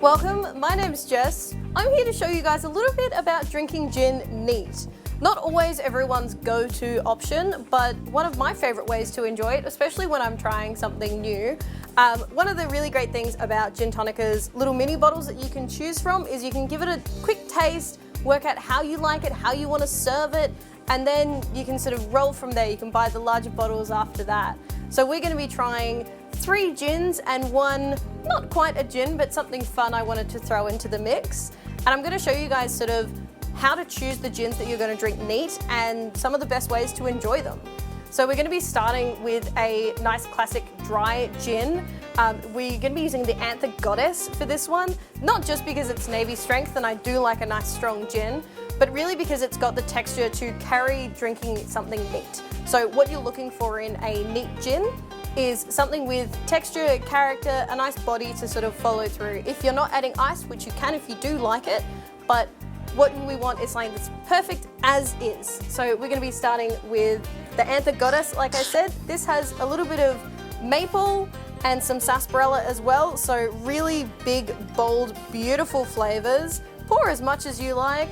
Welcome, my name's Jess. I'm here to show you guys a little bit about drinking gin neat. Not always everyone's go-to option, but one of my favourite ways to enjoy it, especially when I'm trying something new. One of the really great things about Gin Tonica's little mini bottles that you can choose from is you can give it a quick taste, work out how you like it, how you want to serve it, and then you can sort of roll from there. You can buy the larger bottles after that. So we're going to be trying 3 gins and one, not quite a gin, but something fun I wanted to throw into the mix. And I'm going to show you guys sort of how to choose the gins that you're going to drink neat and some of the best ways to enjoy them. So we're going to be starting with a nice classic dry gin. We're going to be using the Anther Goddess for this one, not just because it's Navy strength and I do like a nice strong gin, but really because it's got the texture to carry drinking something neat. So what you're looking for in a neat gin is something with texture, character, a nice body to sort of follow through. If you're not adding ice, which you can if you do like it, but what we want is something that's perfect as is. So we're going to be starting with the Anther Goddess, like I said. This has a little bit of maple and some sarsaparilla as well, so really big, bold, beautiful flavors. Pour as much as you like,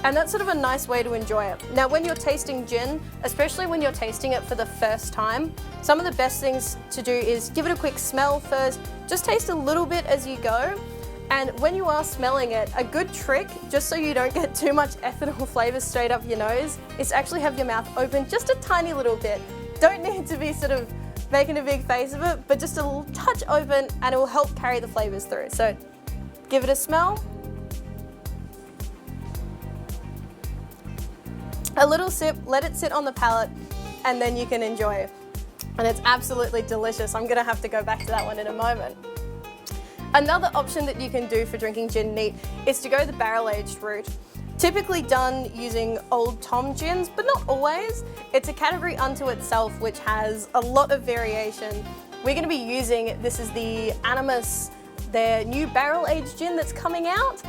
and that's sort of a nice way to enjoy it. Now, when you're tasting gin, especially when you're tasting it for the first time, some of the best things to do is give it a quick smell first, just taste a little bit as you go. And when you are smelling it, a good trick, just so you don't get too much ethanol flavors straight up your nose, is to actually have your mouth open just a tiny little bit. Don't need to be sort of making a big face of it, but just a little touch open and it will help carry the flavors through. So give it a smell. A little sip, let it sit on the palate, and then you can enjoy it. And it's absolutely delicious. I'm gonna have to go back to that one in a moment. Another option that you can do for drinking gin neat is to go the barrel-aged route. Typically done using Old Tom gins, but not always. It's a category unto itself which has a lot of variation. We're gonna be using, this is the Animus, their new barrel-aged gin that's coming out.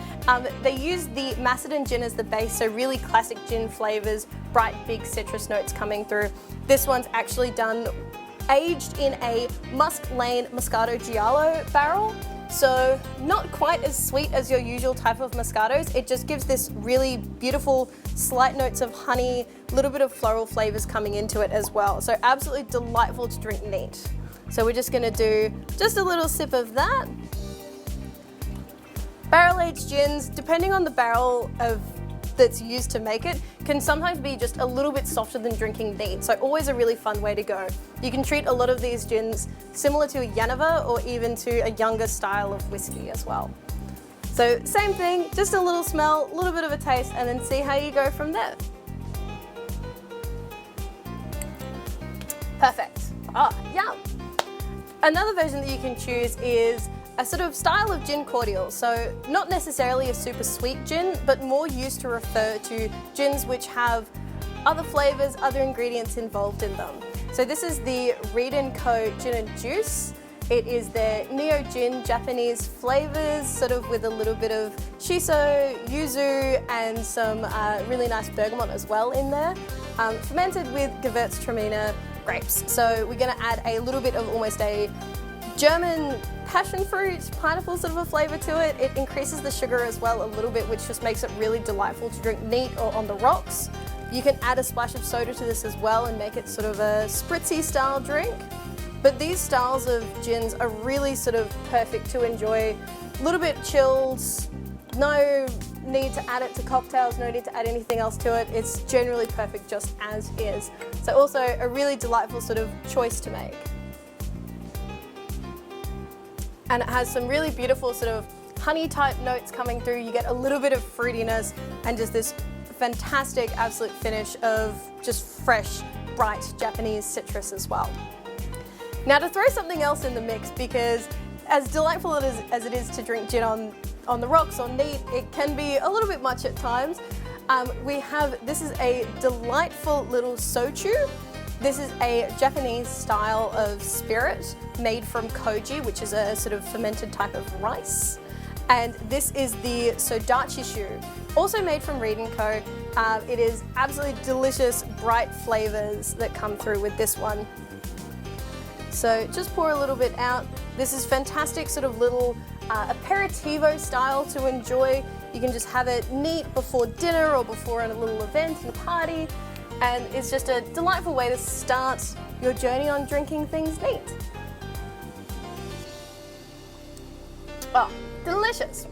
They use the Macedon gin as the base, so really classic gin flavors, bright, big citrus notes coming through. This one's actually done aged in a Musk Lane Moscato Giallo barrel. So not quite as sweet as your usual type of Moscatos. It just gives this really beautiful slight notes of honey, a little bit of floral flavors coming into it as well. So absolutely delightful to drink neat. So we're just gonna do just a little sip of that. Barrel-aged gins, depending on the barrel that's used to make it, can sometimes be just a little bit softer than drinking neat, so always a really fun way to go. You can treat a lot of these gins similar to a Yanova or even to a younger style of whiskey as well. So same thing, just a little smell, a little bit of a taste, and then see how you go from there. Perfect. Yum. Another version that you can choose is a sort of style of gin cordial, so not necessarily a super sweet gin, but more used to refer to gins which have other flavors, other ingredients involved in them. So this is the Reed & Co Gin and Juice. It is their Neo Gin Japanese flavors, sort of with a little bit of shiso, yuzu, and some really nice bergamot as well in there. Fermented with Gewürztraminer grapes. So we're gonna add a little bit of almost a German passion fruit, pineapple sort of a flavour to it. It increases the sugar as well a little bit, which just makes it really delightful to drink neat or on the rocks. You can add a splash of soda to this as well and make it sort of a spritzy style drink. But these styles of gins are really sort of perfect to enjoy. A little bit chilled, no need to add it to cocktails, no need to add anything else to it. It's generally perfect just as is. So also a really delightful sort of choice to make. And it has some really beautiful sort of honey type notes coming through. You get a little bit of fruitiness and just this fantastic absolute finish of just fresh, bright Japanese citrus as well. Now to throw something else in the mix, because as delightful as it is to drink gin on the rocks or neat, it can be a little bit much at times. This is a delightful little sochu. This is a Japanese style of spirit made from koji, which is a sort of fermented type of rice. And this is the Sodachishu, also made from Reed & Co. It is absolutely delicious, bright flavors that come through with this one. So just pour a little bit out. This is fantastic sort of little aperitivo style to enjoy. You can just have it neat before dinner or before a little event and a party, and it's just a delightful way to start your journey on drinking things neat. Oh, delicious.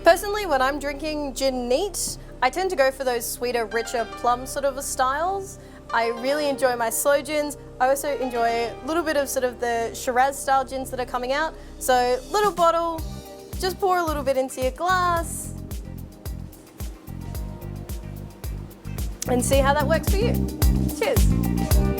Personally, when I'm drinking gin neat, I tend to go for those sweeter, richer plum sort of styles. I really enjoy my slow gins. I also enjoy a little bit of sort of the Shiraz style gins that are coming out. So little bottle, just pour a little bit into your glass and see how that works for you. Cheers.